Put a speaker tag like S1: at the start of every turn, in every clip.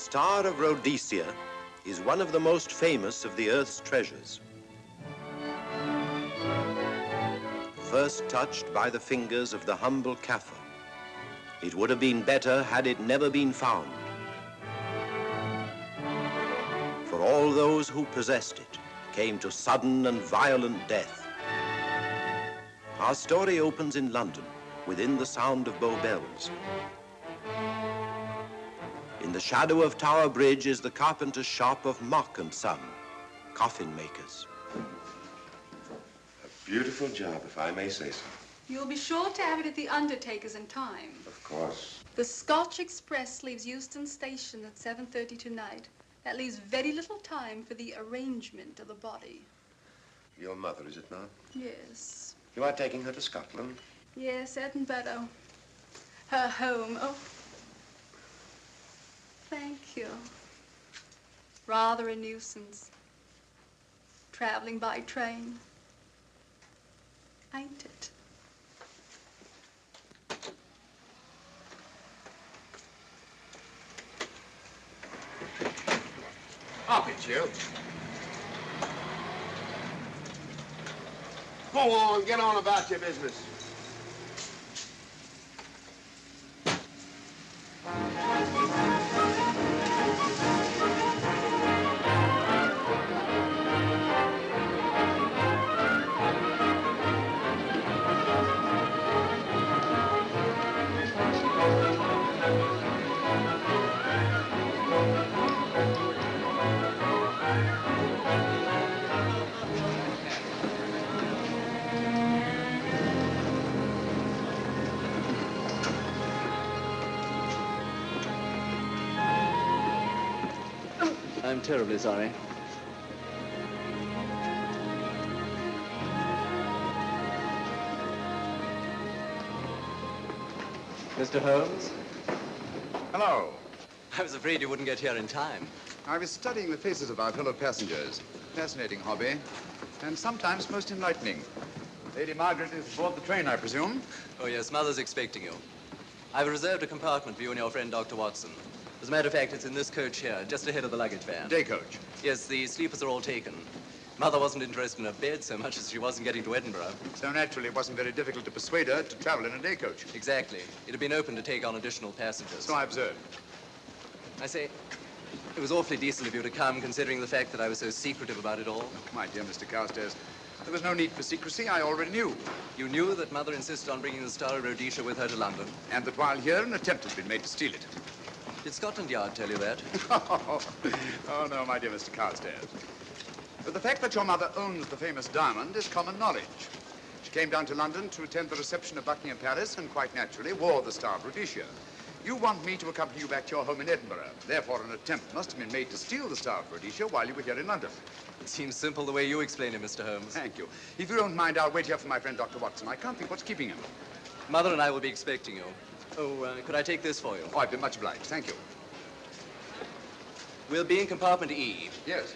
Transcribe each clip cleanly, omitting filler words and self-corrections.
S1: Star of Rhodesia is one of the most famous of the Earth's treasures. First touched by the fingers of the humble Kaffir, it would have been better had it never been found. For all those who possessed it came to sudden and violent death. Our story opens in London, within the sound of Bow Bells. In the shadow of Tower Bridge is the carpenter's shop of Mock and Son, coffin makers.
S2: A beautiful job, if I may say so.
S3: You'll be sure to have it at the undertaker's in time.
S2: Of course.
S3: The Scotch Express leaves Euston Station at 7:30 tonight. That leaves very little time for the arrangement of the body.
S2: Your mother, is it not?
S3: Yes.
S2: You are taking her to Scotland?
S3: Yes, Edinburgh. Her home. Oh. Thank you. Rather a nuisance. Traveling by train. Ain't it?
S4: Up it, you. Go on, get on about your business.
S5: I'm terribly sorry. Mr. Holmes?
S6: Hello.
S5: I was afraid you wouldn't get here in time.
S6: I was studying the faces of our fellow passengers. Fascinating hobby, and sometimes most enlightening. Lady Margaret is aboard the train, I presume?
S5: Oh, yes, Mother's expecting you. I've reserved a compartment for you and your friend, Dr. Watson. As a matter of fact, it's in this coach here, just ahead of the luggage van.
S6: Day coach?
S5: Yes, the sleepers are all taken. Mother wasn't interested in a bed so much as she wasn't getting to Edinburgh.
S6: So naturally, it wasn't very difficult to persuade her to travel in a day coach.
S5: Exactly. It had been open to take on additional passengers.
S6: So I observed.
S5: I say, it was awfully decent of you to come, considering the fact that I was so secretive about it all.
S6: My dear Mr. Carstairs, there was no need for secrecy. I already knew.
S5: You knew that Mother insisted on bringing the Star of Rhodesia with her to London?
S6: And that while here, an attempt has been made to steal it.
S5: Did Scotland Yard tell you that?
S6: Oh, no, my dear Mr. Carstairs. But the fact that your mother owns the famous diamond is common knowledge. She came down to London to attend the reception of Buckingham Palace and quite naturally wore the Star of Rhodesia. You want me to accompany you back to your home in Edinburgh. Therefore, an attempt must have been made to steal the Star of Rhodesia while you were here in London.
S5: It seems simple the way you explain it, Mr. Holmes.
S6: Thank you. If you don't mind, I'll wait here for my friend, Dr. Watson. I can't think what's keeping him.
S5: Mother and I will be expecting you. Oh, could I take this for you?
S6: Oh, I'd be much obliged. Thank you.
S5: We'll be in compartment E.
S6: Yes.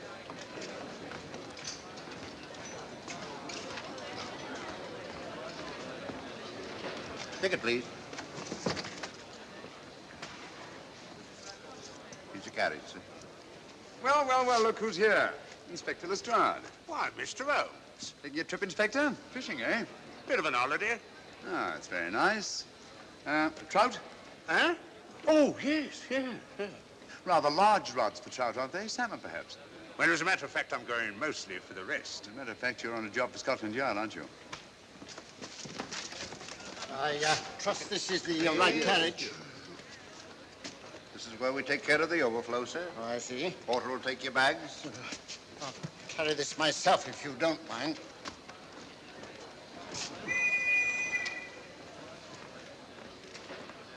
S2: Ticket, please. Here's your carriage, sir.
S6: Well, well, well, look who's here. Inspector Lestrade.
S4: Why, Mr. Holmes.
S6: Taking your trip, Inspector? Fishing, eh?
S4: Bit of an holiday.
S6: Ah, that's very nice. Trout?
S4: Huh? Oh, yes, yeah.
S6: Rather large rods for trout, aren't they? Salmon, perhaps?
S4: Well, as a matter of fact, I'm going mostly for the rest.
S6: As a matter of fact, you're on a job for Scotland Yard, aren't you?
S7: I trust this is the right carriage.
S2: This is where we take care of the overflow, sir.
S7: Oh, I see.
S2: Porter will take your bags.
S7: I'll carry this myself if you don't mind.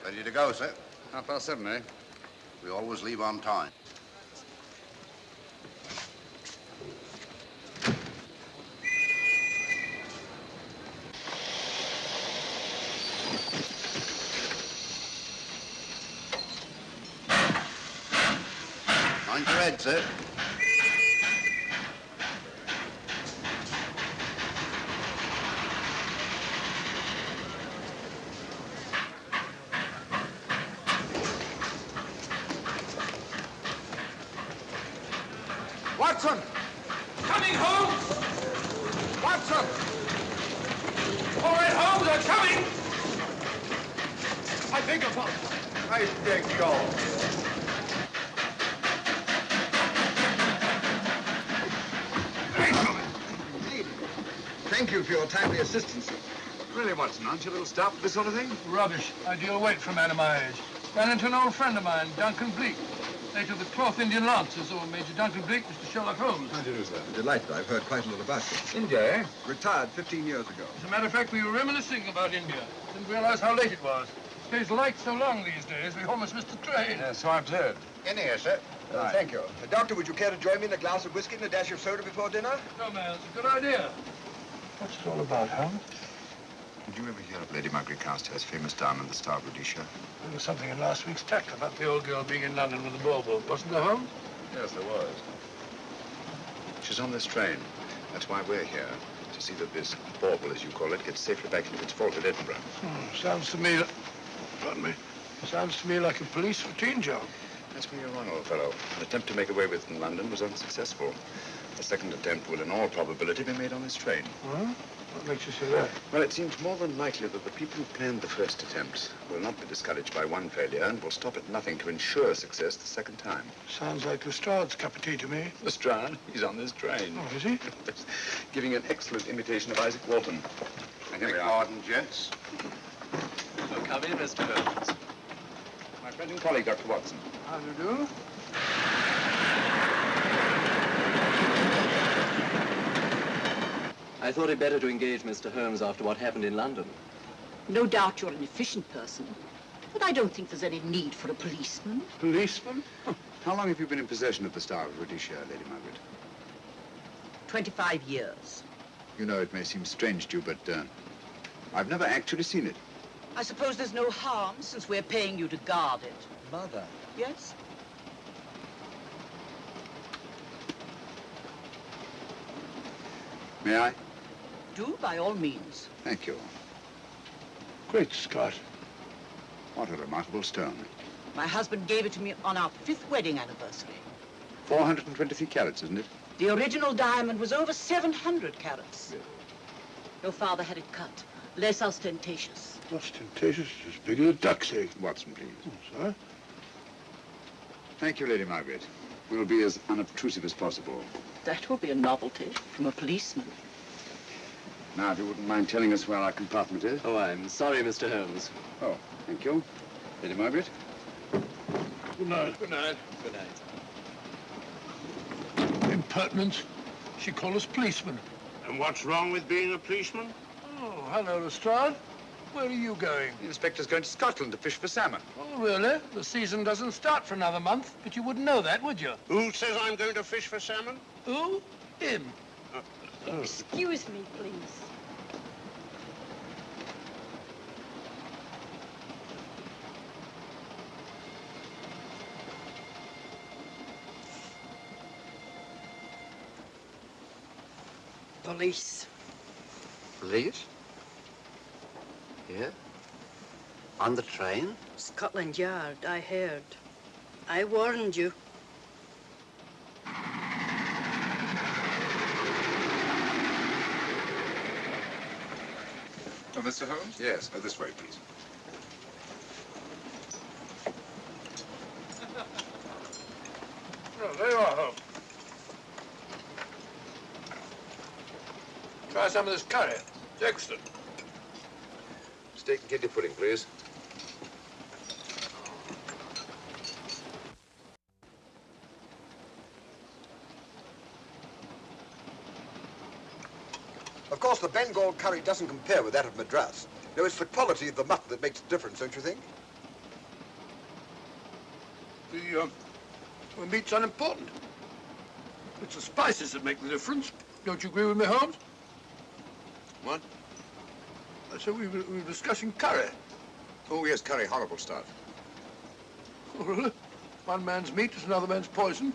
S2: Ready to go, sir.
S6: 7:30, eh?
S2: We always leave on time. Mind your head, sir.
S6: Watson!
S8: Coming, Holmes!
S6: Watson!
S8: All right, Holmes, I'm coming!
S6: I beg your pardon. I beg yours.
S9: Thank you for your timely assistance.
S6: Really, Watson, aren't you a little stout for this sort of thing?
S8: Rubbish. Ideal weight for a man of my age. Ran into an old friend of mine, Duncan Bleak. Later of the 12th Indian Lancers, or Major Duncan Bleak, Mr. Sherlock Holmes.
S9: How do you do, sir? Delighted. I've heard quite a lot about you.
S6: India, eh?
S9: Retired 15 years ago.
S8: As a matter of fact, we were reminiscing about India. Didn't realize how late it was. Stays light so long these days, we almost missed the train.
S6: Yes, so I've heard.
S2: In here, sir.
S6: Right.
S9: Thank you. Doctor, would you care to join me in a glass of whiskey and a dash of soda before dinner?
S8: No, man, it's a good idea. What's it all about, Holmes?
S6: Did you ever hear of Lady Margaret Carstairs' famous diamond, the Star of Rhodesia?
S8: There was something in last week's text about the old girl being in London with a bauble, wasn't there, Holmes?
S6: Yes, there was. She's on this train. That's why we're here, to see that this bauble, as you call it, gets safely back into its vault at Edinburgh.
S8: Sounds to me, pardon me, sounds to me like a police routine job.
S6: That's where you're wrong, old fellow. An attempt to make away with it in London was unsuccessful. A second attempt will, in all probability, be made on this train.
S8: Huh? What makes you say that?
S6: Well, it seems more than likely that the people who planned the first attempt will not be discouraged by one failure and will stop at nothing to ensure success the second time.
S8: Sounds like Lestrade's cup of tea to me.
S6: Lestrade, he's on this train.
S8: Oh, is he?
S6: Giving an excellent imitation of Isaac Walton. And here we are.
S2: Pardon, gents.
S5: So come in, Mr. Holmes.
S6: My friend and colleague, Dr. Watson.
S8: How do you do?
S5: I thought it better to engage Mr. Holmes after what happened in London.
S10: No doubt you're an efficient person, but I don't think there's any need for a policeman.
S8: Policeman?
S6: How long have you been in possession of the Star of Rhodesia, Lady Margaret?
S10: 25 years.
S6: You know, it may seem strange to you, but I've never actually seen it.
S10: I suppose there's no harm since we're paying you to guard it.
S9: Mother.
S10: Yes?
S6: May I?
S10: Do, by all means.
S6: Thank you.
S8: Great Scott.
S6: What a remarkable stone.
S10: My husband gave it to me on our 5th wedding anniversary.
S6: 423 carats, isn't it?
S10: The original diamond was over 700 carats.
S6: Yeah.
S10: Your father had it cut, less ostentatious.
S8: Ostentatious, as big as a duck's egg.
S6: Watson, please.
S8: Oh, sir?
S6: Thank you, Lady Margaret. We'll be as unobtrusive as possible.
S10: That will be a novelty from a policeman.
S6: Now, if you wouldn't mind telling us where our compartment is.
S5: Oh, I'm sorry, Mr. Holmes.
S6: Oh, thank you. Lady Margaret?
S8: Good night. Good night.
S5: Good night.
S8: Impertinence. She called us policemen.
S4: And what's wrong with being a policeman?
S8: Oh, hello, Lestrade. Where are you going?
S6: The inspector's going to Scotland to fish for salmon.
S8: Oh, really? The season doesn't start for another month, but you wouldn't know that, would you?
S4: Who says I'm going to fish for salmon?
S8: Who? Him.
S3: Excuse me, please.
S11: Police.
S2: Police? Here? On the train?
S11: Scotland Yard, I heard. I warned you.
S6: Oh, Mr. Holmes? Yes. This way, please.
S8: Oh, there you are, Holmes. Try some of this curry. It's excellent.
S6: Steak and kidney pudding, please.
S9: Of course, the Bengal curry doesn't compare with that of Madras. No, it's the quality of the mutton that makes the difference, don't you think?
S8: The meat's unimportant. It's the spices that make the difference. Don't you agree with me, Holmes?
S6: What?
S8: I said we were discussing curry.
S6: Oh, yes, curry, horrible stuff.
S8: Oh, really? One man's meat is another man's poison.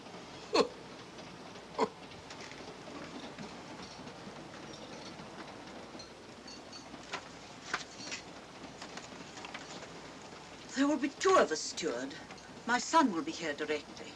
S8: Oh. Oh.
S10: There will be 2 of us, steward. My son will be here directly.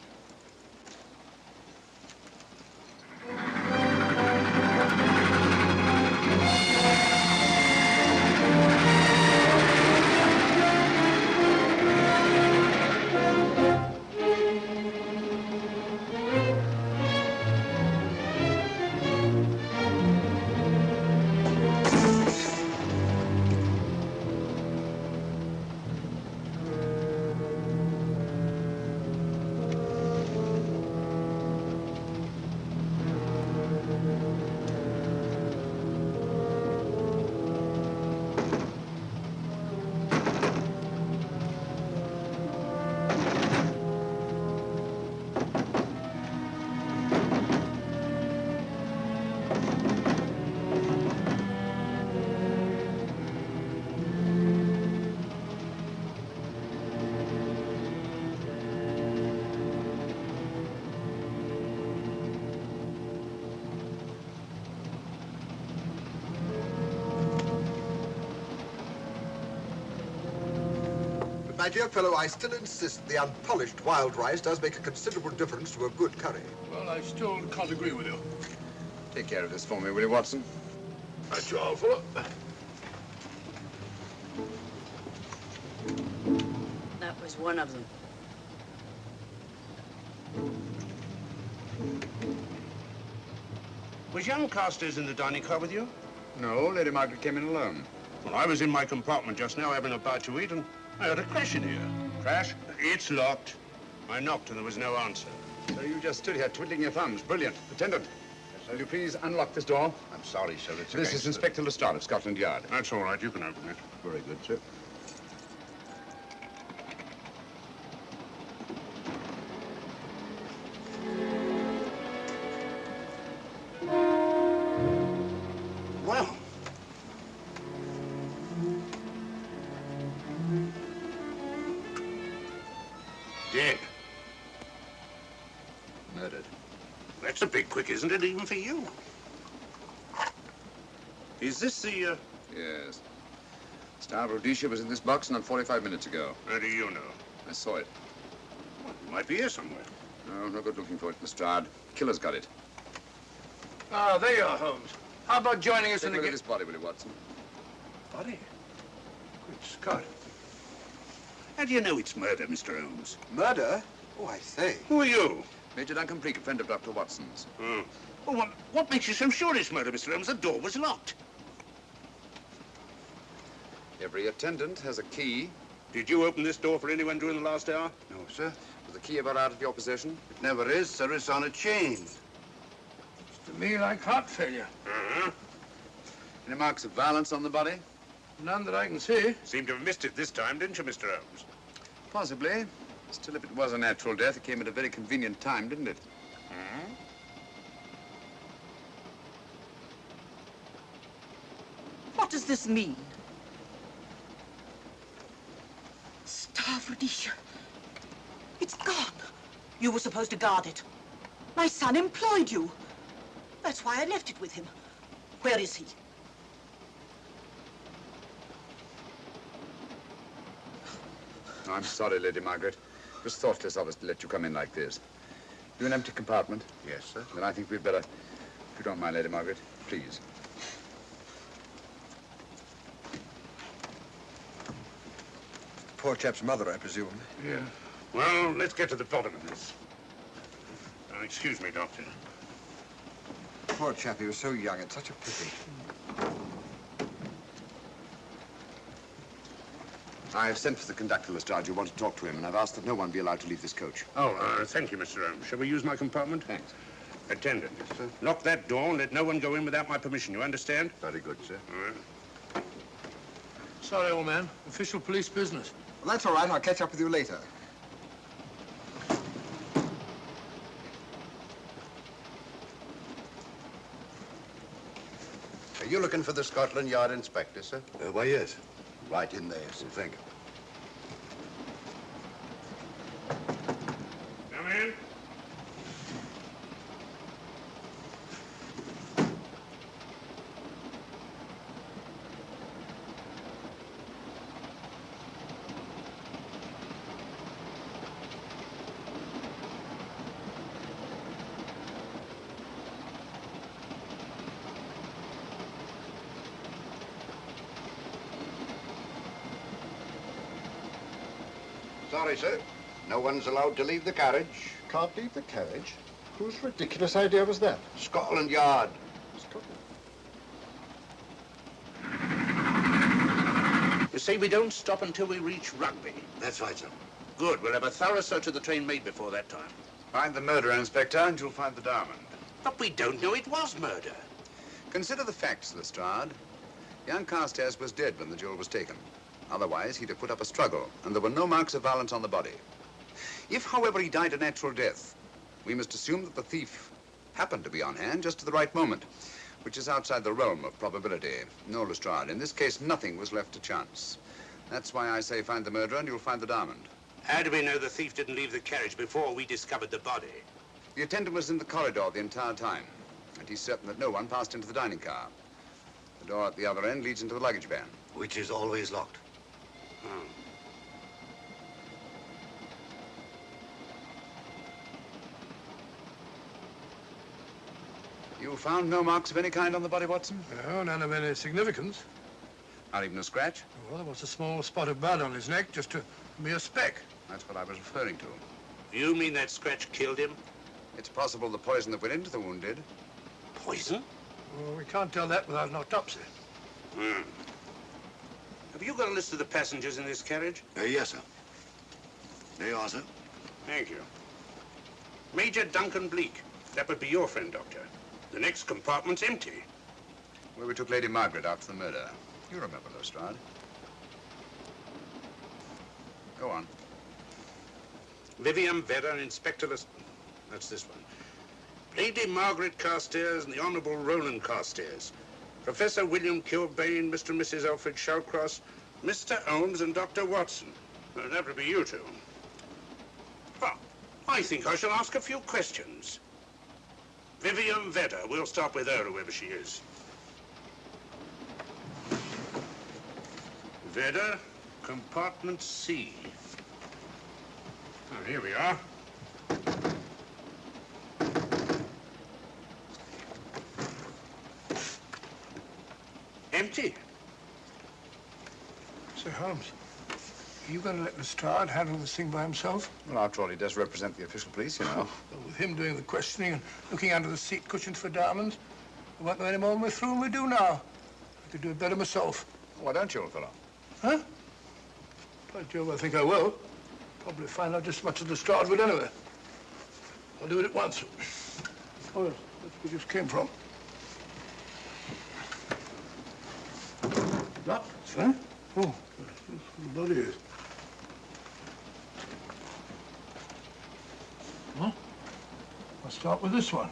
S9: my dear fellow, I still insist the unpolished wild rice does make a considerable difference to a good curry.
S8: Well, I still can't agree with you.
S6: Take care of this for me, will you, Watson?
S8: That's all, fella.
S11: That was one of them.
S4: Was young Carstairs in the dining car with you?
S6: No, Lady Margaret came in alone.
S4: Well, I was in my compartment just now having a bite to eat, and I heard a crash in here. Crash? It's locked. I knocked and there was no answer.
S6: So you just stood here twiddling your thumbs. Brilliant. Attendant, will you please unlock this door?
S2: I'm sorry, sir. It's
S6: This is
S2: against
S6: Inspector Lestrade of Scotland Yard.
S4: That's all right. You can open it.
S2: Very good, sir.
S4: Well. Dead.
S6: Murdered.
S4: That's a bit quick, isn't it, even for you? Is this the,
S6: Yes. Star of Rhodesia was in this box not 45 minutes ago.
S4: How do you know?
S6: I saw it.
S4: Well, it might be here somewhere.
S6: No, no good looking for it, Lestrade. Killer's got it.
S8: Ah, there you are, Holmes. How about joining us
S6: Take
S8: in
S6: a
S8: the
S6: look at this body, will you, Watson?
S4: Body? Good Scott. How do you know it's murder, Mr. Holmes?
S9: Murder? Oh, I say.
S4: Who are you?
S6: Major Duncan Bleak, a friend of Dr. Watson's.
S4: Oh. Well, what makes you so sure it's murder, Mr. Holmes? The door was locked.
S6: Every attendant has a key.
S4: Did you open this door for anyone during the last hour?
S2: No, sir.
S6: Was the key ever out of your possession?
S2: It never is, sir. It's on a chain.
S8: To me, like heart failure.
S4: Uh-huh.
S6: Any marks of violence on the body?
S8: None that I can see.
S4: Seemed to have missed it this time, didn't you, Mr. Holmes?
S6: Possibly. Still, if it was a natural death, it came at a very convenient time, didn't it?
S4: Hmm?
S10: What does this mean? Star of Rhodesia. It's gone. You were supposed to guard it. My son employed you. That's why I left it with him. Where is he?
S6: I'm sorry, Lady Margaret. It was thoughtless of us to let you come in like this. You an empty compartment?
S2: Yes, sir.
S6: Then I think we'd better, if you don't mind, Lady Margaret, please.
S9: Poor chap's mother, I presume.
S4: Yeah. Well, let's get to the bottom of this. Excuse me, Doctor.
S9: Poor chap, he was so young. It's such a pity.
S6: I've sent for the conductor, Lestrade. You want to talk to him, and I've asked that no one be allowed to leave this coach.
S4: Oh, thank you, Mr. Holmes. Shall we use my compartment?
S6: Thanks.
S4: Attendant.
S2: Yes, sir.
S4: Lock that door and let no one go in without my permission. You understand?
S2: Very good, sir.
S4: All right.
S8: Sorry, old man. Official police business.
S9: Well, that's all right. I'll catch up with you later.
S2: Are you looking for the Scotland Yard inspector, sir?
S9: Why, yes.
S2: Right in there, sir.
S9: Thank you.
S4: Come in.
S2: Sorry, sir. No one's allowed to leave the carriage.
S7: Can't leave the carriage? Whose ridiculous idea was that?
S2: Scotland Yard.
S4: You say we don't stop until we reach Rugby.
S2: That's right, sir.
S4: Good. We'll have a thorough search of the train made before that time.
S6: Find the murderer, Inspector, and you'll find the diamond.
S4: But we don't know it was murder.
S6: Consider the facts, Lestrade. Young Carstairs was dead when the jewel was taken. Otherwise, he'd have put up a struggle, and there were no marks of violence on the body. If, however, he died a natural death, we must assume that the thief happened to be on hand just at the right moment, which is outside the realm of probability. No, Lestrade, in this case, nothing was left to chance. That's why I say find the murderer and you'll find the diamond.
S4: How do we know the thief didn't leave the carriage before we discovered the body?
S6: The attendant was in the corridor the entire time, and he's certain that no one passed into the dining car. The door at the other end leads into the luggage van.
S9: Which is always locked.
S4: Oh.
S6: You found no marks of any kind on the body, Watson?
S8: No, none of any significance.
S6: Not even a scratch?
S8: Well, there was a small spot of blood on his neck, just a mere speck.
S6: That's what I was referring to.
S4: You mean that scratch killed him?
S6: It's possible the poison that went into the wound did.
S4: Poison?
S8: Well, we can't tell that without an autopsy.
S4: Hmm. Have you got a list of the passengers in this carriage?
S2: Yes, sir. There you are, sir.
S4: Thank you. Major Duncan Bleak. That would be your friend, Doctor. The next compartment's empty.
S6: Where we took Lady Margaret after the murder. You remember, Lestrade. Go on.
S4: Vivian Vedder and Inspector That's this one. Lady Margaret Carstairs and the Honourable Roland Carstairs. Professor William Kilbane, Mr. and Mrs. Alfred Shawcross, Mr. Holmes and Dr. Watson. Well, that would be you two. Well, I think I shall ask a few questions. Vivian Vedder. We'll start with her, whoever she is. Vedder, compartment C. Oh, here we are. Empty.
S8: Sir Holmes, are you going to let Lestrade handle this thing by himself?
S6: Well, after all, he does represent the official police, you know.
S8: Well, with him doing the questioning and looking under the seat cushions for diamonds, we won't know any more than we're through and we do now. I could do it better myself.
S6: Why don't you, old fellow?
S8: Huh? By Jove, I think I will. Probably find out just as much as Lestrade would anyway. I'll do it at once. Oh, yes, that's where it just came from. Locked, huh? Oh, the bloody is. Huh? I'll start with this one.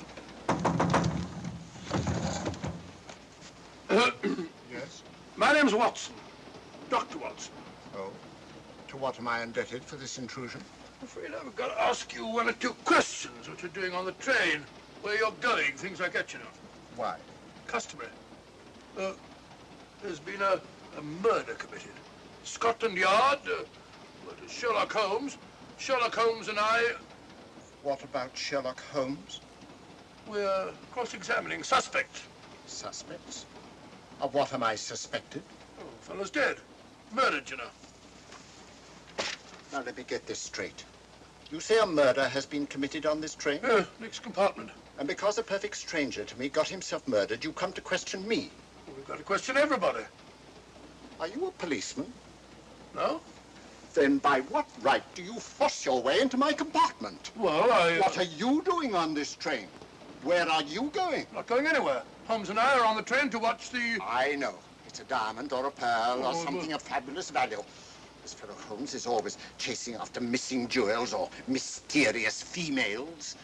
S7: Yes?
S8: My name's Watson. Dr. Watson.
S7: Oh. To what am I indebted for this intrusion?
S8: I'm afraid I've got to ask you one or two questions. What you're doing on the train, where you're going, things like that, you know.
S7: Why?
S8: Customary. There's been a murder committed. Scotland Yard, Sherlock Holmes. Sherlock Holmes and I...
S7: What about Sherlock Holmes?
S8: We're cross-examining suspects.
S7: Suspects? Of what am I suspected?
S8: Oh, the fellow's dead. Murdered, you know.
S7: Now, let me get this straight. You say a murder has been committed on this train?
S8: Next compartment.
S7: And because a perfect stranger to me got himself murdered, you come to question me?
S8: Well, we've got to question everybody.
S7: Are you a policeman?
S8: No?
S7: Then by what right do you force your way into my compartment?
S8: Well,
S7: What are you doing on this train? Where are you going?
S8: Not going anywhere. Holmes and I are on the train to watch the...
S7: I know. It's a diamond or a pearl or something of fabulous value. This fellow Holmes is always chasing after missing jewels or mysterious females.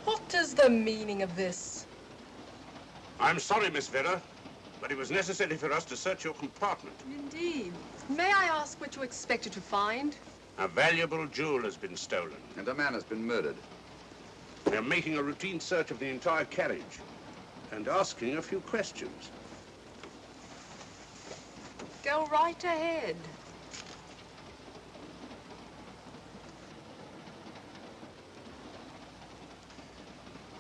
S12: What is the meaning of this?
S4: I'm sorry, Miss Vedder, but it was necessary for us to search your compartment.
S12: Indeed. May I ask what you expected to find?
S4: A valuable jewel has been stolen.
S6: And a man has been murdered.
S4: We're making a routine search of the entire carriage and asking a few questions.
S12: Go right ahead.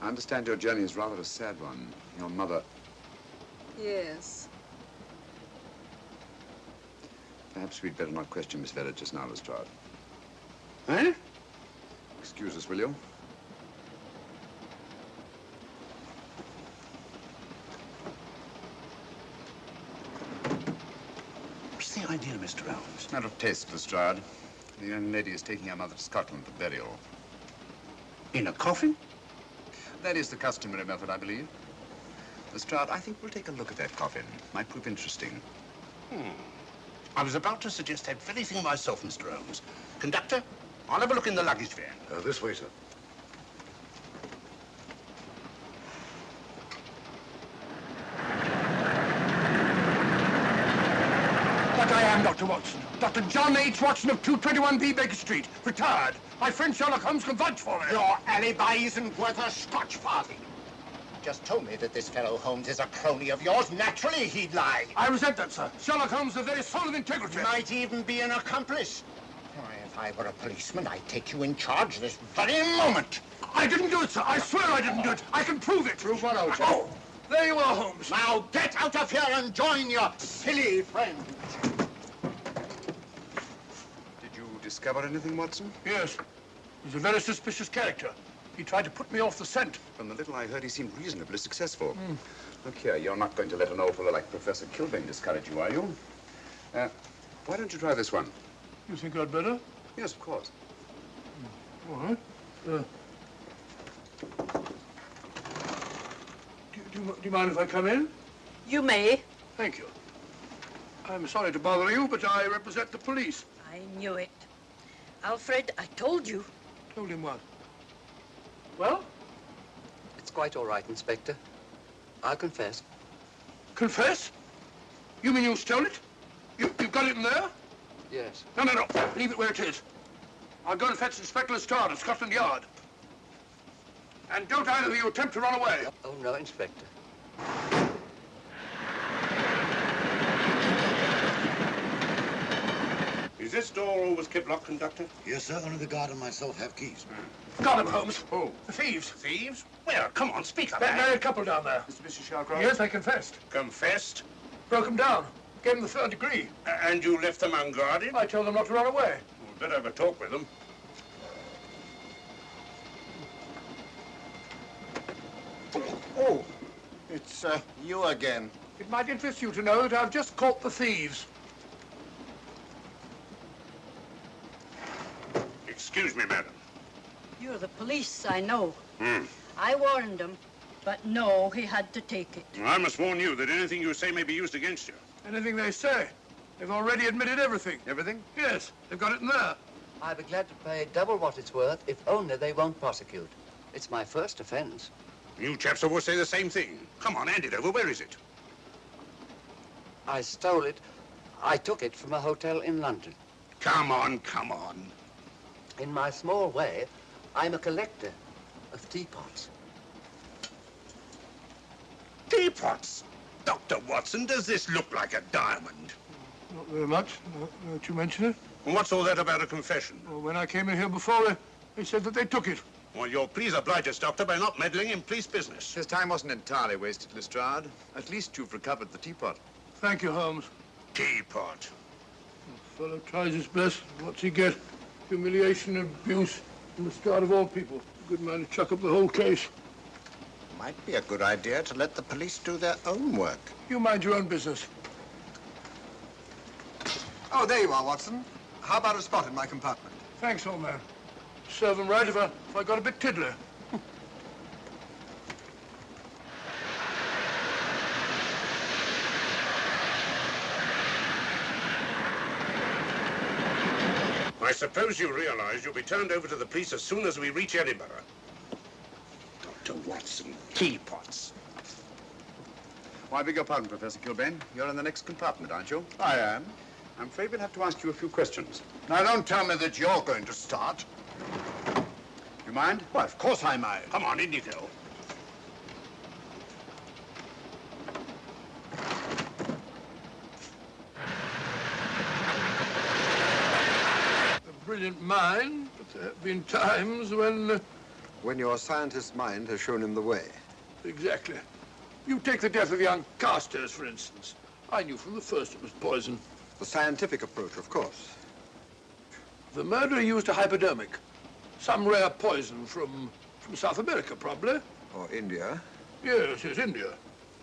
S6: I understand your journey is rather a sad one. Your mother...
S12: Yes.
S6: Perhaps we'd better not question Miss Vedder just now, Lestrade.
S4: Eh?
S6: Excuse us, will you?
S4: What's the idea, Mr. Holmes?
S6: Out of taste, Lestrade. The young lady is taking her mother to Scotland for burial.
S4: In a coffin?
S6: That is the customary method, I believe. Lestrade, I think we'll take a look at that coffin. Might prove interesting.
S4: I was about to suggest that very thing myself, Mr. Holmes. Conductor, I'll have a look in the luggage van.
S2: This way, sir.
S8: But I am Dr. Watson. Dr. John H. Watson of 221B Baker Street. Retired. My friend Sherlock Holmes can vouch for me.
S7: Your alibi isn't worth a Scotch farthing. just told me that this fellow Holmes is a crony of yours. Naturally, he'd lie.
S8: I resent that, sir. Sherlock Holmes is a very soul of integrity.
S7: Might even be an accomplice. Why, if I were a policeman, I'd take you in charge this very moment.
S8: I didn't do it, sir. I swear I didn't do it. I can prove it.
S7: Prove what, Old
S8: Oh, there you are, Holmes.
S7: Now get out of here and join your silly friend.
S6: Did you discover anything, Watson?
S8: Yes. He's a very suspicious character. He tried to put me off the scent.
S6: From the little I heard, he seemed reasonably successful. Look here, you're not going to let an old fellow like Professor Kilbane discourage you, are you? Why don't you try this one?
S8: You think I'd better?
S6: Yes, of course.
S8: All right. Do you mind if I come in?
S11: You may.
S8: Thank you. I'm sorry to bother you, but I represent the police.
S11: I knew it. Alfred, I told you.
S8: Told him what? Well?
S5: It's quite all right, Inspector. I'll confess.
S8: Confess? You mean you stole it? You've got it in there?
S5: Yes.
S8: No. Leave it where it is. I'll go and fetch Inspector Lestrade at Scotland Yard. And don't either of you attempt to run away.
S5: Oh, no, Inspector.
S4: Is this door always kept locked, Conductor?
S13: Yes, sir. Only the guard and myself have keys.
S8: Got him, Holmes.
S4: Oh.
S8: The thieves.
S4: Thieves? Where? Come on, speak up.
S8: That married couple down there.
S6: Mr. Shallcross?
S8: Yes, they confessed.
S4: Confessed?
S8: Broke them down. Gave them the third degree.
S4: And you left them unguarded?
S8: I told them not to run away.
S4: We'd better have a talk with them.
S7: Oh, it's you again.
S8: It might interest you to know that I've just caught the thieves.
S4: Excuse me, madam.
S11: You're the police, I know.
S4: Hmm.
S11: I warned him, but no, he had to take it.
S4: I must warn you that anything you say may be used against you.
S8: Anything they say. They've already admitted everything.
S6: Everything?
S8: Yes, they've got it in there.
S5: I'd be glad to pay double what it's worth if only they won't prosecute. It's my first offense.
S4: You chaps always say the same thing. Come on, hand it over. Where is it?
S5: I stole it. I took it from a hotel in London.
S4: Come on.
S5: In my small way, I'm a collector of teapots.
S4: Teapots? Dr. Watson, does this look like a diamond?
S8: Not very much, now that you mention it.
S4: And what's all that about a confession?
S8: Well, when I came in here before, they said that they took it.
S4: Well, you'll please oblige us, Doctor, by not meddling in police business.
S6: His time wasn't entirely wasted, Lestrade. At least you've recovered the teapot.
S8: Thank you, Holmes.
S4: Teapot.
S8: The fellow tries his best. What's he get? Humiliation and abuse from the start of all people. Good man to chuck up the whole case.
S7: Might be a good idea to let the police do their own work.
S8: You mind your own business.
S9: Oh, there you are, Watson. How about a spot in my compartment?
S8: Thanks, old man. Serve them right if I got a bit tiddler.
S4: I suppose you realize you'll be turned over to the police as soon as we reach Edinburgh. Dr. Watson, teapots.
S6: Oh, I beg your pardon, Professor Kilbane. You're in the next compartment, aren't you?
S7: I am.
S6: I'm afraid we'll have to ask you a few questions.
S7: Now, don't tell me that you're going to start.
S6: You mind?
S7: Well, of course I mind.
S4: Come on, in you go.
S8: A brilliant mind, but there have been times when...
S9: When your scientist's mind has shown him the way.
S8: Exactly. You take the death of young Carstairs, for instance. I knew from the first it was poison.
S9: The scientific approach, of course.
S8: The murderer used a hypodermic. Some rare poison from South America, probably.
S9: Or India.
S8: Yes, India.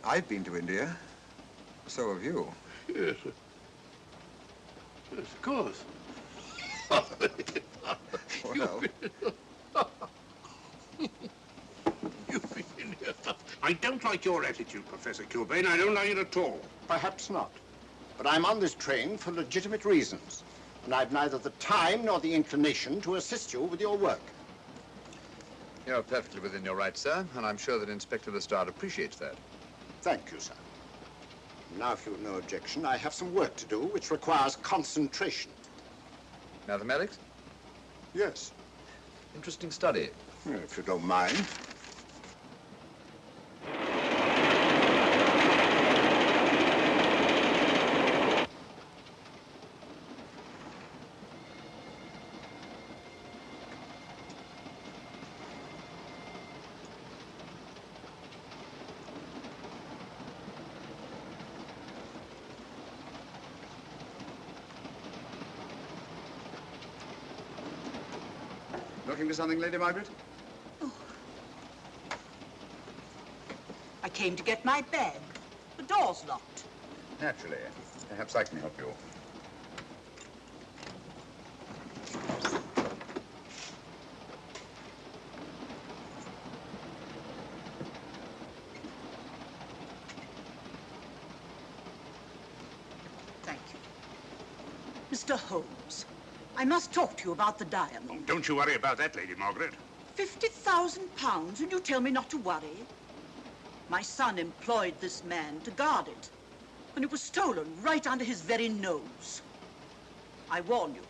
S9: I've been to India. So have you.
S8: Yes. Yes, of course.
S9: Well,
S8: You've been in here.
S4: I don't like your attitude, Professor Kilbane. I don't like it at all.
S7: Perhaps not. But I'm on this train for legitimate reasons. And I've neither the time nor the inclination to assist you with your work.
S6: You're perfectly within your rights, sir, and I'm sure that Inspector Lestrade appreciates that.
S7: Thank you, sir. Now, if you've no objection, I have some work to do which requires concentration.
S6: Mathematics?
S7: Yes.
S6: Interesting study.
S7: If you don't mind.
S6: Looking for something, Lady Margaret?
S10: Oh. I came to get my bag. The door's locked.
S6: Naturally. Perhaps I can help you.
S10: Thank you. Mr. Holmes, I must talk to you about the diamond.
S4: Oh, don't you worry about that, Lady Margaret.
S10: £50,000, and you tell me not to worry? My son employed this man to guard it, and it was stolen right under his very nose. I warn you,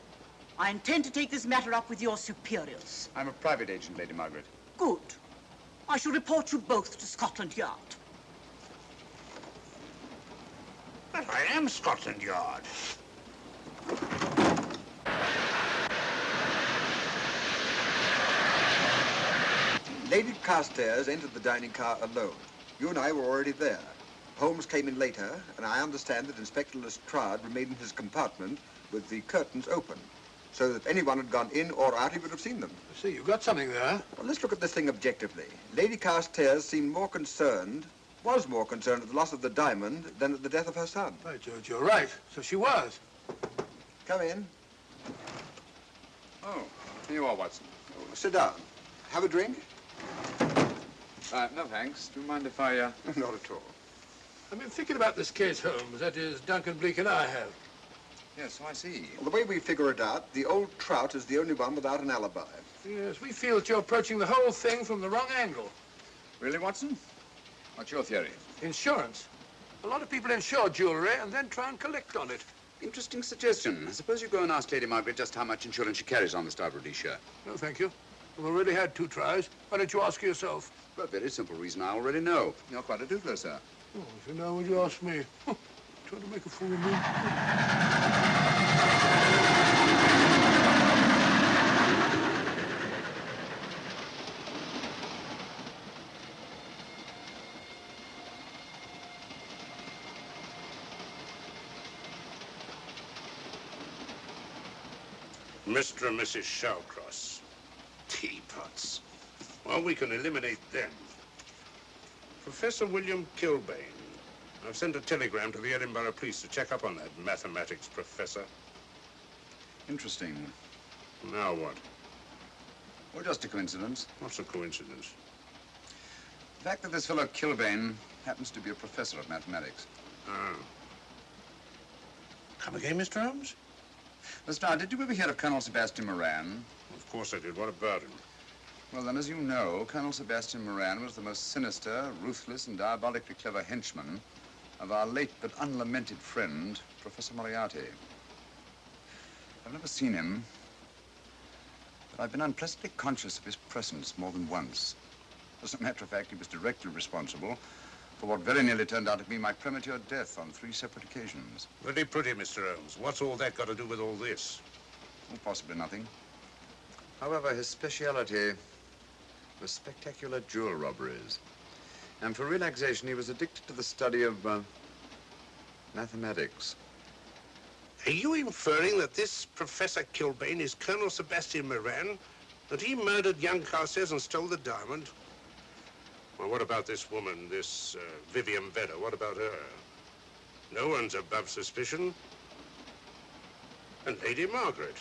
S10: I intend to take this matter up with your superiors.
S6: I'm a private agent, Lady Margaret.
S10: Good. I shall report you both to Scotland Yard.
S4: Well, I am Scotland Yard.
S9: Lady Carstairs entered the dining car alone. You and I were already there. Holmes came in later, and I understand that Inspector Lestrade remained in his compartment with the curtains open, so that if anyone had gone in or out, he would have seen them.
S8: I see, you've got something there.
S9: Well, let's look at this thing objectively. Lady Carstairs seemed more concerned, was more concerned at the loss of the diamond than at the death of her son.
S8: Right, George, you're right. So she was.
S9: Come in.
S6: Oh, here you are, Watson.
S9: Oh, sit down. Have a drink?
S6: No, thanks. Do you mind if I,
S9: Not at all.
S8: I've been thinking about this case, Holmes. That is, Duncan Bleak and I have.
S6: Yes, so I see.
S9: Well, the way we figure it out, the old trout is the only one without an alibi.
S8: Yes, we feel that you're approaching the whole thing from the wrong angle.
S6: Really, Watson? What's your theory?
S8: Insurance. A lot of people insure jewelry and then try and collect on it.
S6: Interesting suggestion. Suppose you go and ask Lady Margaret just how much insurance she carries on the Star of Rhodesia.
S8: No, thank you. We've already had 2 tries. Why don't you ask her yourself?
S6: For a very simple reason I already know. You're quite a doodler, sir.
S8: Oh, so now would you ask me? Trying to make a fool of me.
S4: Mr. and Mrs. Shawcross. Teapots. Well, we can eliminate them. Professor William Kilbane. I've sent a telegram to the Edinburgh police to check up on that mathematics professor.
S6: Interesting.
S4: Now what?
S6: Well, just a coincidence.
S4: What's a coincidence?
S6: The fact that this fellow Kilbane happens to be a professor of mathematics.
S4: Ah. Come again, Mr. Holmes?
S6: Lestrade, did you ever hear of Colonel Sebastian Moran?
S4: Of course I did. What about him?
S6: Well, then, as you know, Colonel Sebastian Moran was the most sinister, ruthless, and diabolically clever henchman of our late but unlamented friend, Professor Moriarty. I've never seen him, but I've been unpleasantly conscious of his presence more than once. As a matter of fact, he was directly responsible for what very nearly turned out to be my premature death on 3 separate occasions.
S4: Very pretty, Mr. Holmes. What's all that got to do with all this?
S6: Well, possibly nothing. However, his speciality was spectacular jewel robberies. And for relaxation, he was addicted to the study of mathematics.
S4: Are you inferring that this Professor Kilbane is Colonel Sebastian Moran? That he murdered young Carstairs and stole the diamond? Well, what about this woman, this Vivian Vedder? What about her? No one's above suspicion. And Lady Margaret.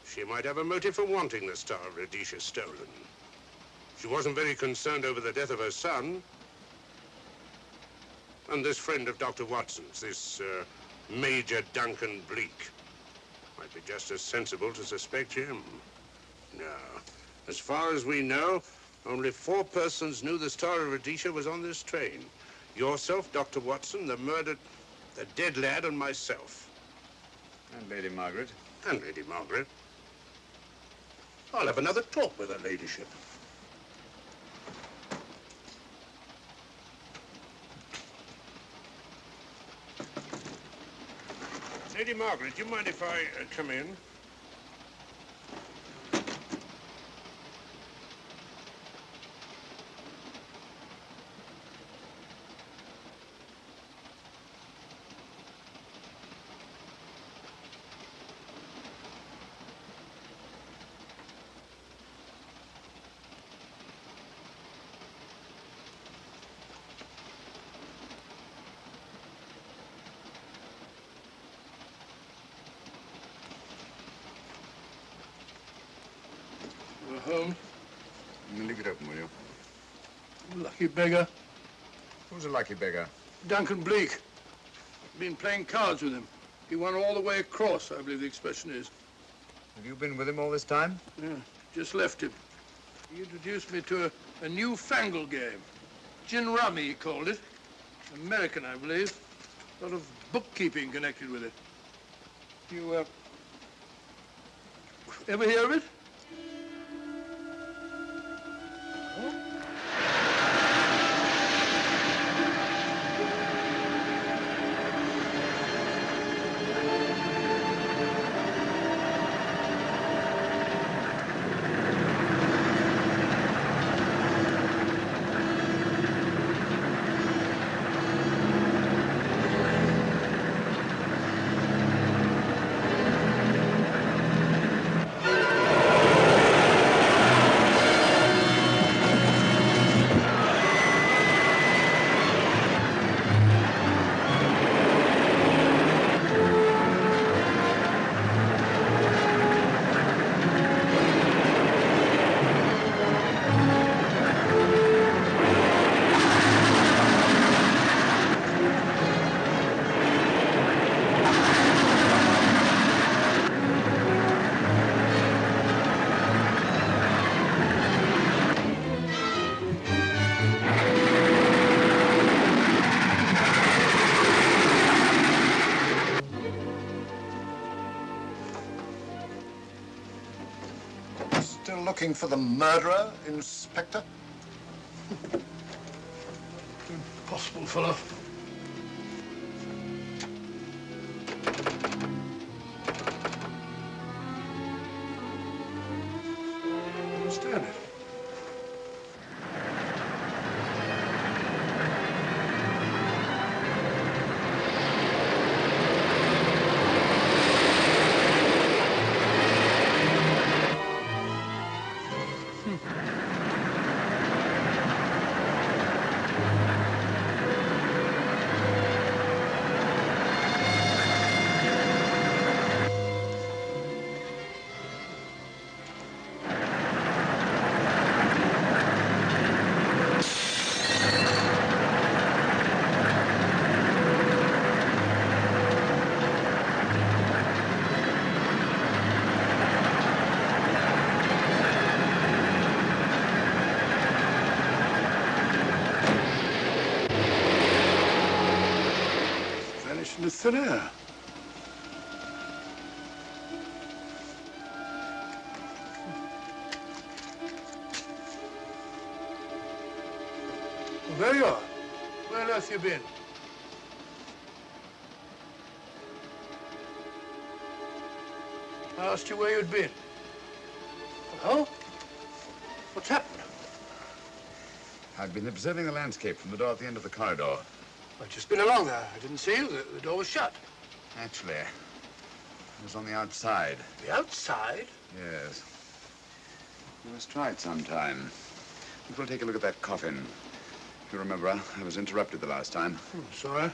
S4: She might have a motive for wanting the Star of Rhodesia stolen. She wasn't very concerned over the death of her son. And this friend of Dr. Watson's, this Major Duncan Bleak, might be just as sensible to suspect him. No. As far as we know, only 4 persons knew the Star of Rhodesia was on this train. Yourself, Dr. Watson, the dead lad, and myself.
S6: And Lady Margaret.
S4: And Lady Margaret. I'll have another talk with her ladyship. Lady Margaret, do you mind if I come in?
S8: Holmes.
S6: Leave it open, will you?
S8: Lucky beggar.
S6: Who's a lucky beggar?
S8: Duncan Bleak. Been playing cards with him. He won all the way across, I believe the expression is.
S6: Have you been with him all this time?
S8: Yeah, just left him. He introduced me to a newfangled game. Gin rummy, he called it. American, I believe. A lot of bookkeeping connected with it. You, ever hear of it?
S2: Still looking for the murderer, Inspector?
S8: Impossible, fellow. I understand it. Into thin air. Well, there you are. Where on earth you been? I asked you where you'd been. Hello? What's happened?
S6: I've been observing the landscape from the door at the end of the corridor.
S8: I've just been along there. I didn't see you. The door was shut.
S6: Actually, it was on the outside.
S8: The outside?
S6: Yes. We must try it sometime. We'll take a look at that coffin. If you remember, I was interrupted the last time.
S8: Sorry.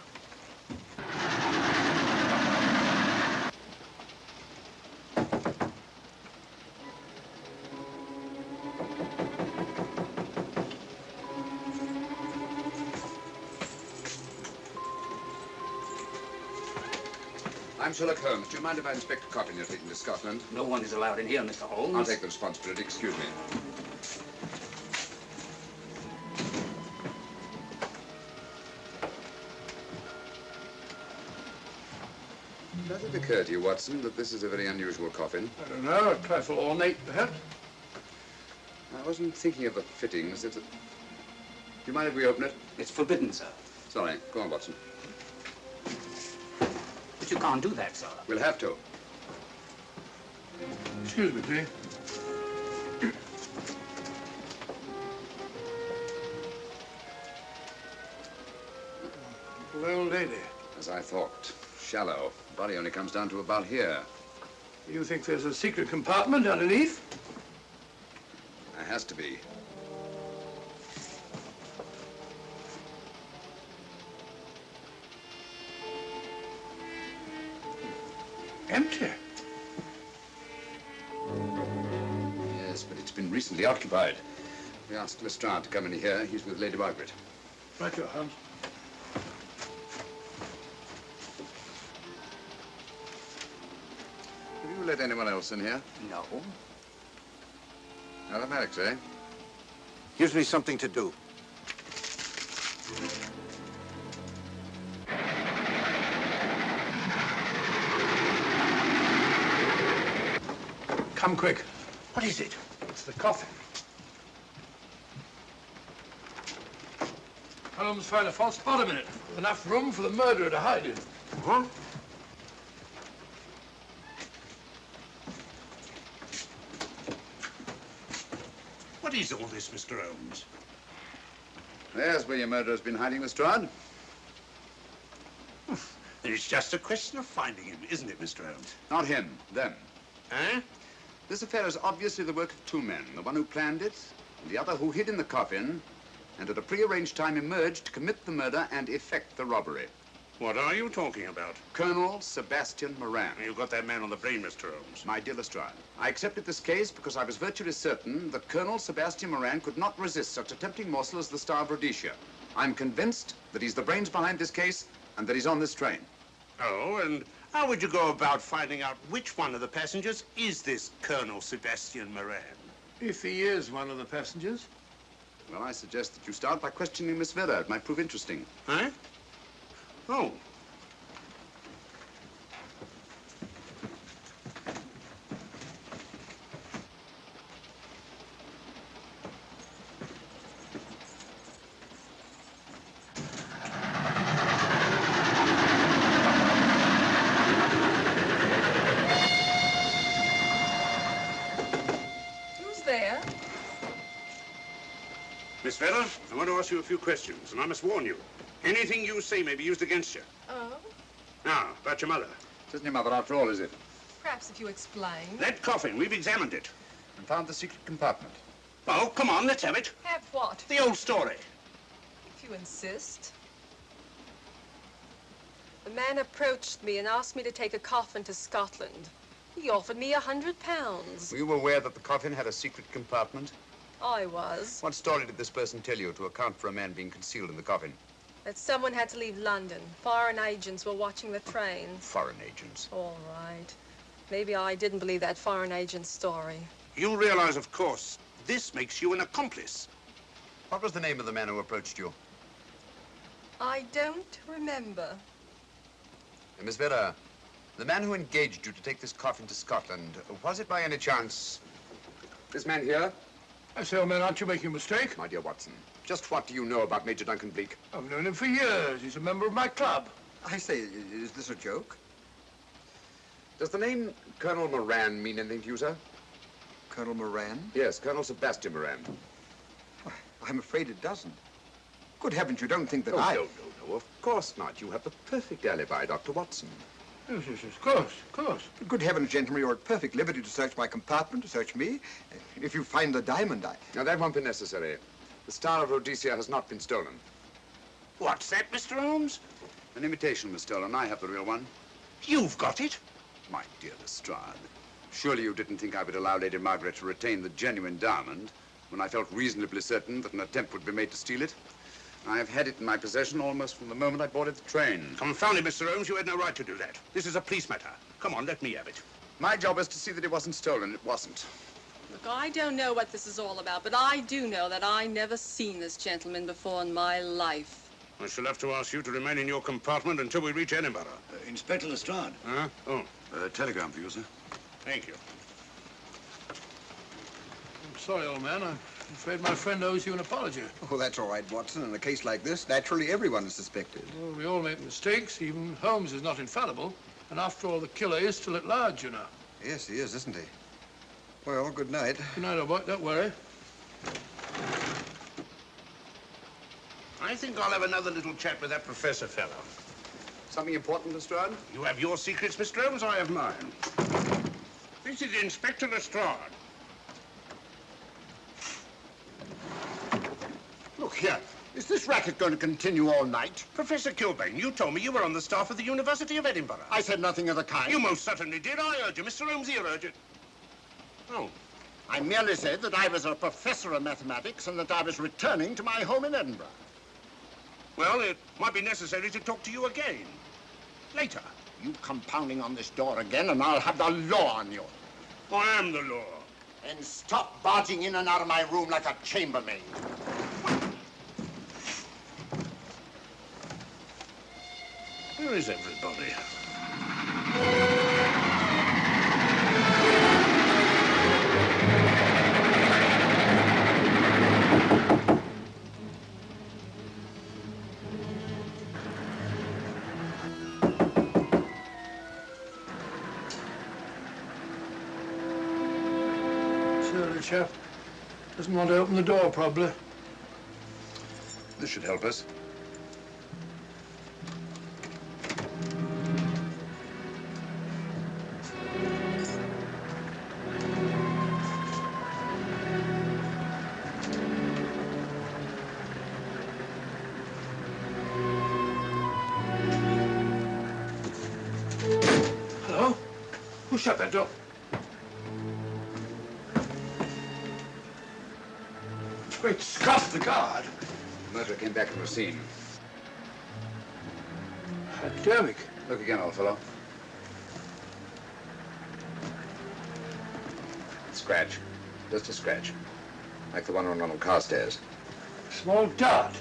S6: I'm Sherlock Holmes. Do you mind if I inspect a coffin you're taking to Scotland?
S14: No one is allowed in here, Mr. Holmes.
S6: I'll take the responsibility. Excuse me. Does it occur to you, Watson, that this is a very unusual coffin?
S8: I don't know. A trifle ornate, perhaps.
S6: I wasn't thinking of the fittings. Do you mind if we open it?
S14: It's forbidden, sir.
S6: Sorry. Go on, Watson.
S14: But you can't do that, sir.
S6: We'll have to.
S8: Excuse me, please. Little old lady.
S6: As I thought. Shallow. Body only comes down to about here.
S8: You think there's a secret compartment underneath?
S6: There has to be.
S8: Empty.
S6: Yes, but it's been recently occupied. We asked Lestrade to come in here. He's with Lady Margaret.
S8: Right, your Holmes.
S6: Have you let anyone else in here?
S7: No.
S6: Automatics, eh?
S2: Gives me something to do.
S8: Come quick.
S2: What is it?
S8: It's the coffin. Holmes found a false bottom in it, with enough room for the murderer to hide in.
S2: Huh?
S4: What is all this, Mr. Holmes?
S6: There's where your murderer's been hiding, Lestrade.
S4: It's just a question of finding him, isn't it, Mr. Holmes?
S6: Not him, them.
S4: Eh?
S6: This affair is obviously the work of two men, the one who planned it, and the other who hid in the coffin, and at a prearranged time emerged to commit the murder and effect the robbery.
S4: What are you talking about?
S6: Colonel Sebastian Moran.
S4: You got that man on the brain, Mr. Holmes.
S6: My dear Lestrade, I accepted this case because I was virtually certain that Colonel Sebastian Moran could not resist such a tempting morsel as the Star of Rhodesia. I'm convinced that he's the brains behind this case and that he's on this train.
S4: Oh, and how would you go about finding out which one of the passengers is this Colonel Sebastian Moran?
S8: If he is one of the passengers.
S6: Well, I suggest that you start by questioning Miss Vera. It might prove interesting.
S4: Eh? Oh.
S12: Who's there?
S4: Miss Vera, I want to ask you a few questions, and I must warn you. Anything you say may be used against you.
S12: Oh?
S4: Now, about your mother.
S6: It isn't your mother after all, is it?
S12: Perhaps if you explain.
S4: That coffin, we've examined it.
S6: And found the secret compartment.
S4: Oh, come on, let's have it.
S12: Have what?
S4: The old story.
S12: If you insist. The man approached me and asked me to take a coffin to Scotland. He offered me £100.
S6: Were you aware that the coffin had a secret compartment?
S12: I was.
S6: What story did this person tell you to account for a man being concealed in the coffin?
S12: That someone had to leave London. Foreign agents were watching the train.
S6: Foreign agents.
S12: All right. Maybe I didn't believe that foreign agent story.
S4: You realize, of course, this makes you an accomplice.
S6: What was the name of the man who approached you?
S12: I don't remember.
S6: Miss Vera, the man who engaged you to take this coffin to Scotland, was it by any chance this man here?
S8: I say, old man, aren't you making a mistake?
S6: My dear Watson, just what do you know about Major Duncan Bleak?
S8: I've known him for years. He's a member of my club.
S9: I say, is this a joke?
S6: Does the name Colonel Moran mean anything to you, sir?
S9: Colonel Moran?
S6: Yes, Colonel Sebastian Moran.
S9: I'm afraid it doesn't. Good heavens, you don't think that
S6: No,
S9: I...
S6: of course not. You have the perfect alibi, Dr. Watson.
S8: Yes, of course.
S9: But good heavens, gentlemen, you're at perfect liberty to search my compartment, to search me. If you find the diamond,
S6: Now, that won't be necessary. The Star of Rhodesia has not been stolen.
S4: What's that, Mr. Holmes?
S6: An imitation was stolen. I have the real one.
S4: You've got it?
S6: My dear Lestrade, surely you didn't think I would allow Lady Margaret to retain the genuine diamond when I felt reasonably certain that an attempt would be made to steal it? I've had it in my possession almost from the moment I boarded the train.
S4: Confound it, Mr. Holmes, you had no right to do that. This is a police matter. Come on, let me have it.
S6: My job is to see that it wasn't stolen. It wasn't.
S12: Look, I don't know what this is all about, but I do know that I never seen this gentleman before in my life.
S4: I shall have to ask you to remain in your compartment until we reach Edinburgh.
S2: Inspector Lestrade.
S4: Huh? Oh,
S6: Telegram for you, sir.
S4: thank you.
S8: I'm sorry, old man. I'm afraid my friend owes you an apology.
S9: Oh, that's all right, Watson. In a case like this, naturally everyone is suspected.
S8: Well, we all make mistakes. Even Holmes is not infallible. And after all, the killer is still at large, you know.
S9: Yes, he is, isn't he? Well, good night.
S8: Good night, old boy. Don't worry.
S4: I think I'll have another little chat with that professor fellow.
S6: Something important, Lestrade?
S4: You have your secrets, Mr. Holmes, I have mine. This is Inspector Lestrade.
S7: Look here. Is this racket going to continue all night?
S4: Professor Kilbane, you told me you were on the staff of the University of Edinburgh.
S7: I said nothing of the kind.
S4: You most certainly did. I urge you. Mr. Holmes here urged it. Oh,
S7: I merely said that I was a professor of mathematics and that I was returning to my home in Edinburgh.
S4: Well, it might be necessary to talk to you again. Later.
S7: You come pounding on this door again and I'll have the law on you.
S4: I am the law.
S7: And stop barging in and out of my room like a chambermaid.
S4: Where is everybody?
S8: Surely, chap. Doesn't want to open the door, probably.
S6: This should help us.
S8: Hello? Who shut that door? Great Scott, the guard.
S6: The murderer came back from the scene.
S8: Academic.
S6: Look again, old fellow. Scratch. Just a scratch. Like the one on Ronald Carstairs.
S8: Small dart.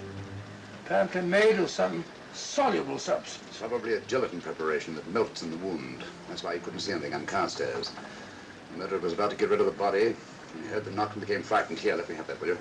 S8: Apparently made of some soluble substance.
S6: Probably a gelatin preparation that melts in the wound. That's why you couldn't see anything on Carstairs. The murderer was about to get rid of the body. He heard the knock and became frightened. Here, let me have that, will you?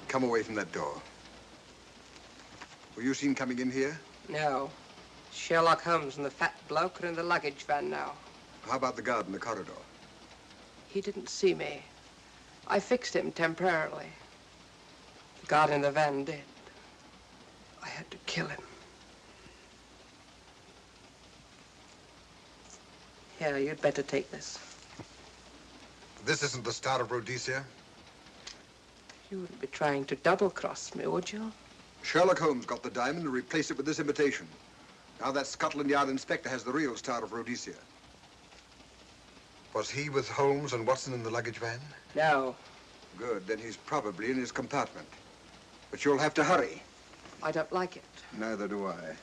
S9: Come away from that door. Were you seen coming in here?
S15: No. Sherlock Holmes and the fat bloke are in the luggage van now.
S9: How about the guard in the corridor?
S15: He didn't see me. I fixed him temporarily. The guard in the van did. I had to kill him. Here, you'd better take this.
S9: This isn't the Star of Rhodesia?
S15: You wouldn't be trying to double-cross me, would you?
S9: Sherlock Holmes got the diamond and replaced it with this imitation. Now that Scotland Yard inspector has the real Star of Rhodesia. Was he with Holmes and Watson in the luggage van?
S15: No.
S9: Good, then he's probably in his compartment. But you'll have to hurry.
S15: I don't like it.
S9: Neither do I.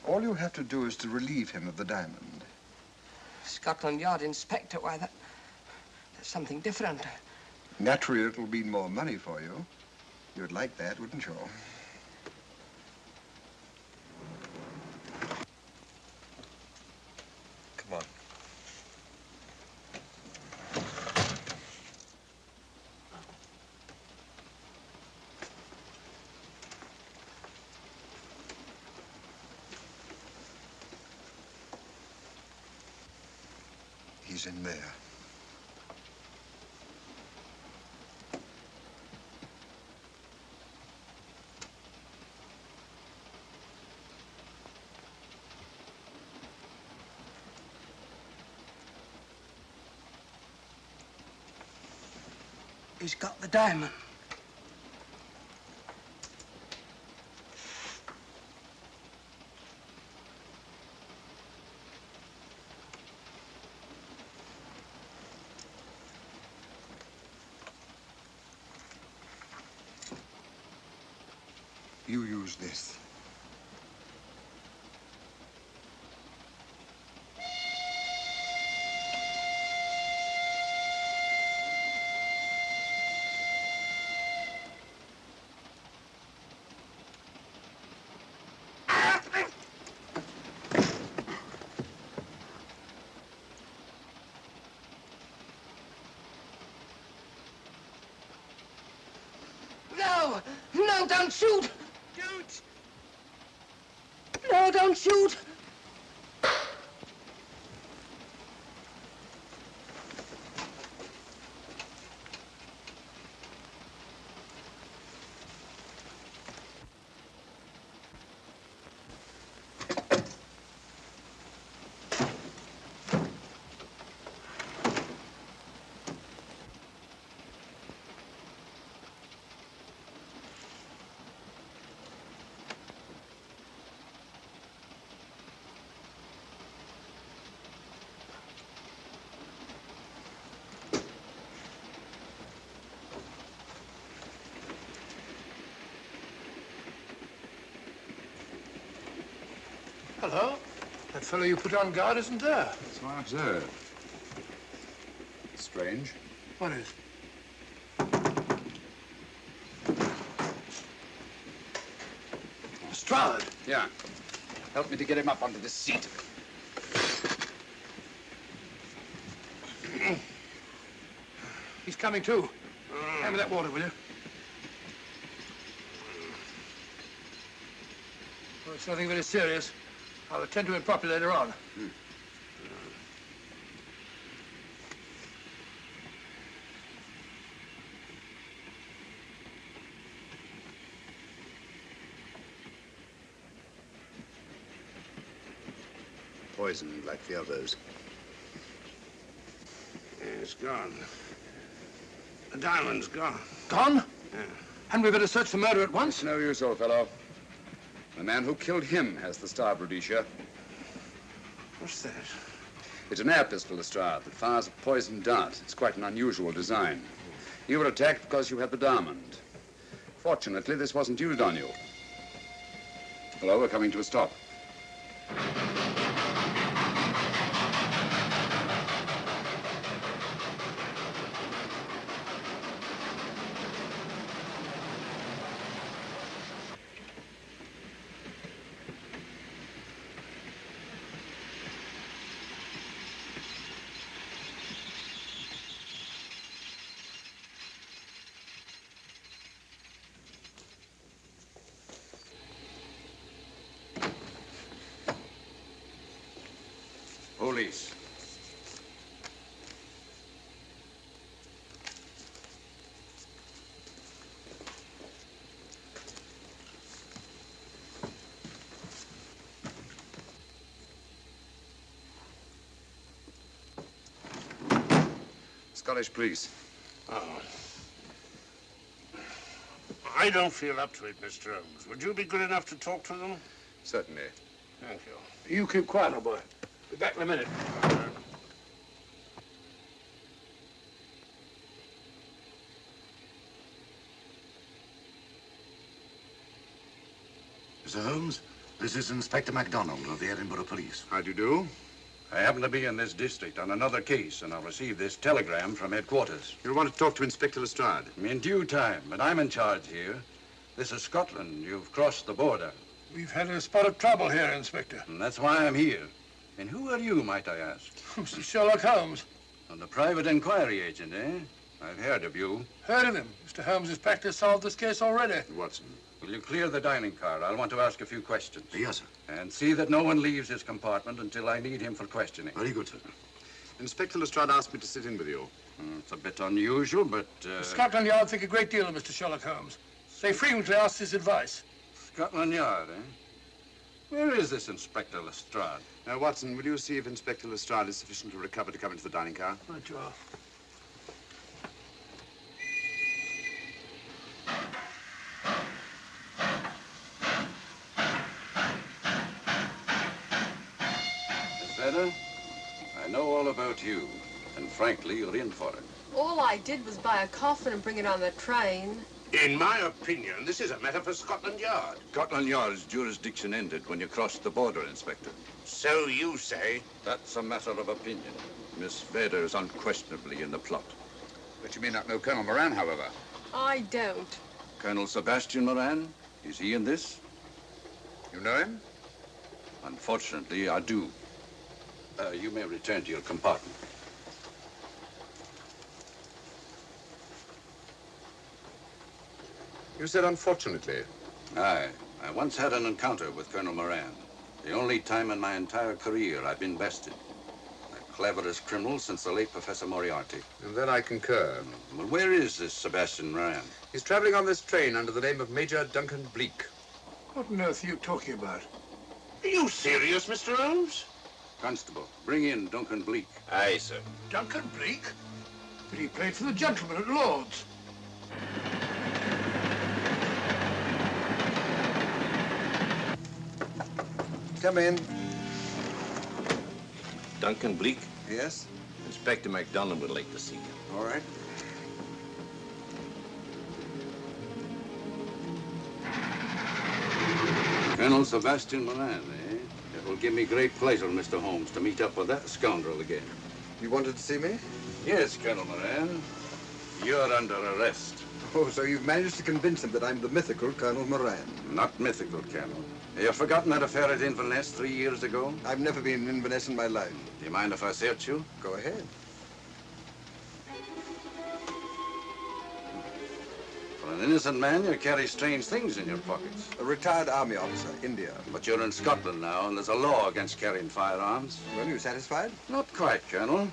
S9: All you have to do is to relieve him of the diamond.
S15: Scotland Yard inspector, why, that's something different.
S9: Naturally, it'll mean more money for you. You'd like that, wouldn't you? Come on. He's in there.
S15: He's got the diamond.
S9: You use this.
S15: No! No, don't shoot! Don't! No, don't shoot!
S8: Hello? That fellow you put on guard isn't there.
S6: So I observed. Strange.
S8: What is? Lestrade.
S6: Yeah. Help me to get him up onto this seat.
S8: He's coming too. Hand me that water, will you? Well, it's nothing very serious. I'll attend to him properly later on.
S2: Poisoned like the others.
S4: Yeah, it's gone. The diamond's gone.
S8: Gone?
S4: Yeah.
S8: Hadn't we better search the murderer at once?
S6: It's no use, old fellow. The man who killed him has the Star of Rhodesia.
S4: What's that?
S6: It's an air pistol, Lestrade, that fires a poisoned dart. It's quite an unusual design. You were attacked because you had the diamond. Fortunately, this wasn't used on you. Hello, we're coming to a stop. Police. Scottish police.
S4: Oh. I don't feel up to it, Mr. Holmes. Would you be good enough to talk to them?
S6: Certainly.
S4: Thank you.
S8: You keep quiet, old boy. Be back in a minute.
S13: Mr. Holmes, this is Inspector MacDonald of the Edinburgh Police.
S6: How do you do?
S16: I happen to be in this district on another case, and I'll receive this telegram from headquarters.
S6: You'll want to talk to Inspector Lestrade.
S16: In due time, but I'm in charge here. This is Scotland. You've crossed the border.
S8: We've had a spot of trouble here, Inspector.
S16: And that's why I'm here. And who are you, might I ask?
S8: Mr. Sherlock Holmes.
S16: And the private inquiry agent, eh? I've heard of you.
S8: Heard of him. Mr. Holmes has practically solved this case already.
S6: Watson.
S16: Will you clear the dining car? I'll want to ask a few questions.
S13: Yes, sir.
S16: And see that no one leaves his compartment until I need him for questioning.
S13: Very good, sir.
S6: Inspector Lestrade asked me to sit in with you.
S16: It's a bit unusual, but...
S8: Scotland Yard think a great deal of Mr. Sherlock Holmes. They frequently ask his advice.
S16: Scotland Yard, eh? Where is this Inspector Lestrade?
S6: Now, Watson, will you see if Inspector Lestrade is sufficiently recovered to come into the dining car?
S8: Right, you are.
S16: Better? I know all about you, and frankly, you're in for it.
S12: All I did was buy a coffin and bring it on the train.
S4: In my opinion, this is a matter for Scotland Yard.
S16: Scotland Yard's jurisdiction ended when you crossed the border, Inspector.
S4: So you say?
S16: That's a matter of opinion. Miss Vader is unquestionably in the plot.
S6: But you may not know Colonel Moran, however.
S12: I don't.
S16: Colonel Sebastian Moran, is he in this?
S6: You know him?
S16: Unfortunately, I do. You may return to your compartment.
S6: You said unfortunately.
S16: Aye. I once had an encounter with Colonel Moran. The only time in my entire career I've been bested. The cleverest criminal since the late Professor Moriarty.
S6: And then I concur.
S16: Well, where is this Sebastian Moran?
S6: He's traveling on this train under the name of Major Duncan Bleak.
S8: What on earth are you talking about?
S4: Are you serious, Mr. Holmes?
S16: Constable, bring in Duncan Bleak.
S4: Aye, sir.
S8: Duncan Bleak? But he played for the gentleman at Lord's.
S9: Come in.
S1: Duncan Bleak?
S9: Yes?
S1: Inspector MacDonald would like to see you.
S9: All right.
S16: Colonel Sebastian Moran, eh? It will give me great pleasure, Mr. Holmes, to meet up with that scoundrel again.
S9: You wanted to see me?
S16: Yes, Colonel Moran. You're under arrest.
S9: Oh, so you've managed to convince him that I'm the mythical Colonel Moran.
S16: Not mythical, Colonel. You've forgotten that affair at Inverness 3 years ago?
S9: I've never been in Inverness in my life.
S16: Do you mind if I search you?
S9: Go ahead.
S16: For an innocent man, you carry strange things in your pockets.
S9: A retired army officer, India.
S16: But you're in Scotland now, and there's a law against carrying firearms.
S9: Well, you satisfied?
S16: Not quite, Colonel.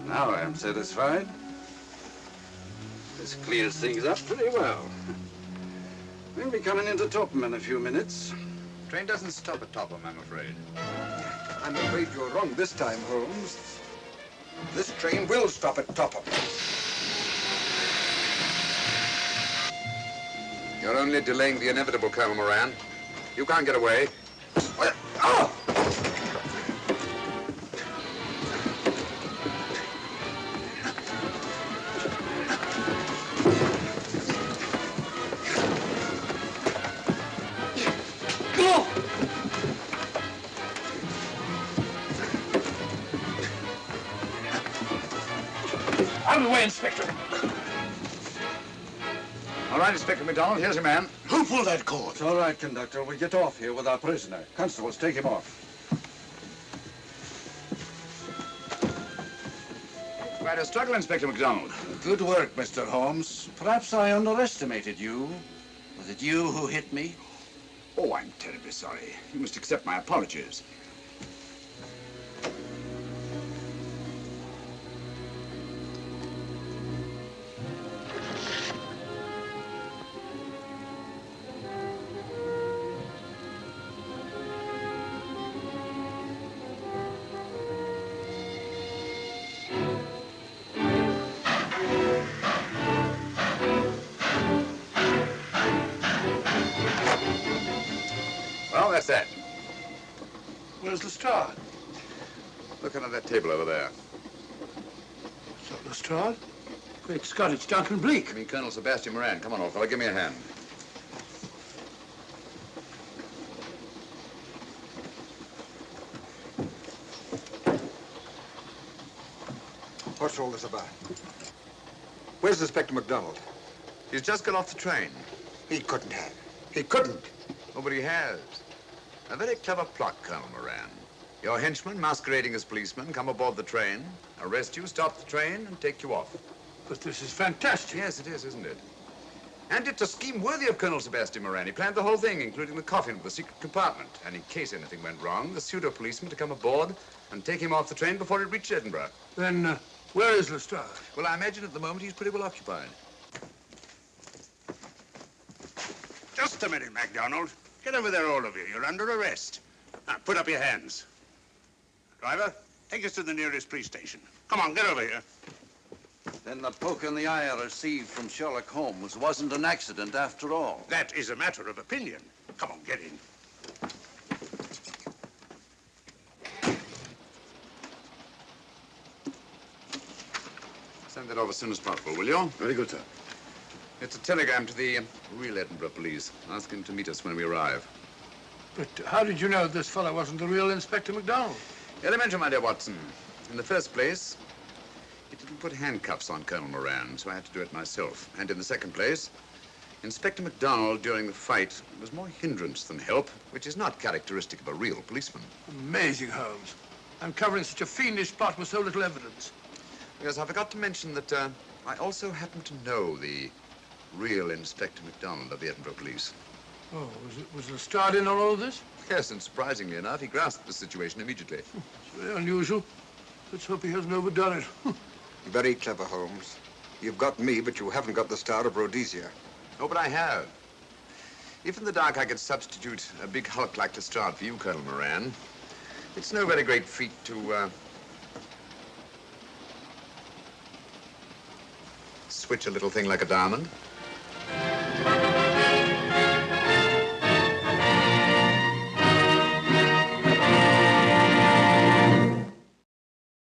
S16: Now I am satisfied. This clears things up pretty well. We'll be coming into Topham in a few minutes.
S6: Train doesn't stop at Topham, I'm afraid.
S9: I'm afraid you're wrong this time, Holmes. This train will stop at Topham.
S6: You're only delaying the inevitable, Colonel Moran. You can't get away. Oh!
S8: Out of the way, Inspector.
S6: All right, Inspector MacDonald, here's your man.
S4: Who pulled that cord?
S16: It's all right, conductor. We'll get off here with our prisoner. Constables, take him off.
S6: Quite a struggle, Inspector MacDonald.
S16: Good work, Mr. Holmes. Perhaps I underestimated you. Was it you who hit me?
S6: Oh, I'm terribly sorry. You must accept my apologies. Well, that's that.
S8: Where's Lestrade?
S6: Look under that table over there.
S8: It's not Lestrade. Great Scott, it's Duncan Bleak.
S6: I mean, Colonel Sebastian Moran. Come on, old fellow, give me a hand.
S9: What's all this about? Where's Inspector MacDonald?
S6: He's just got off the train.
S9: He couldn't have. He couldn't.
S6: Oh, but he has. A very clever plot, Colonel Moran. Your henchmen, masquerading as policemen, come aboard the train, arrest you, stop the train, and take you off.
S8: But this is fantastic.
S6: Yes, it is, isn't it? And it's a scheme worthy of Colonel Sebastian Moran. He planned the whole thing, including the coffin with the secret compartment. And in case anything went wrong, the pseudo-policeman to come aboard and take him off the train before it reached Edinburgh.
S8: Then, where is Lestrade?
S6: Well, I imagine at the moment he's pretty well occupied.
S4: Just a minute, MacDonald. Get over there, all of you. You're under arrest. Now, put up your hands. Driver, take us to the nearest police station. Come on, get over here.
S16: Then the poke in the eye I received from Sherlock Holmes wasn't an accident after all.
S4: That is a matter of opinion. Come on, get in.
S6: Send that off as soon as possible, will you?
S4: Very good, sir.
S6: It's a telegram to the real Edinburgh police. Ask him to meet us when we arrive.
S8: But how did you know this fellow wasn't the real Inspector MacDonald?
S6: Elementary, my dear Watson. In the first place, he didn't put handcuffs on Colonel Moran, so I had to do it myself. And in the second place, Inspector MacDonald, during the fight, was more hindrance than help, which is not characteristic of a real policeman.
S8: Amazing, Holmes. Uncovering such a fiendish plot with so little evidence.
S6: Yes, I forgot to mention that I also happen to know the real Inspector MacDonald of the Edinburgh Police.
S8: Oh, was Lestrade in on all of this?
S6: Yes, and surprisingly enough, he grasped the situation immediately.
S8: It's very unusual. Let's hope he hasn't overdone it.
S9: Very clever, Holmes. You've got me, but you haven't got the Star of Rhodesia.
S6: Oh, but I have. If in the dark I could substitute a big hulk like Lestrade for you, Colonel Moran, it's no very great feat to, switch a little thing like a diamond.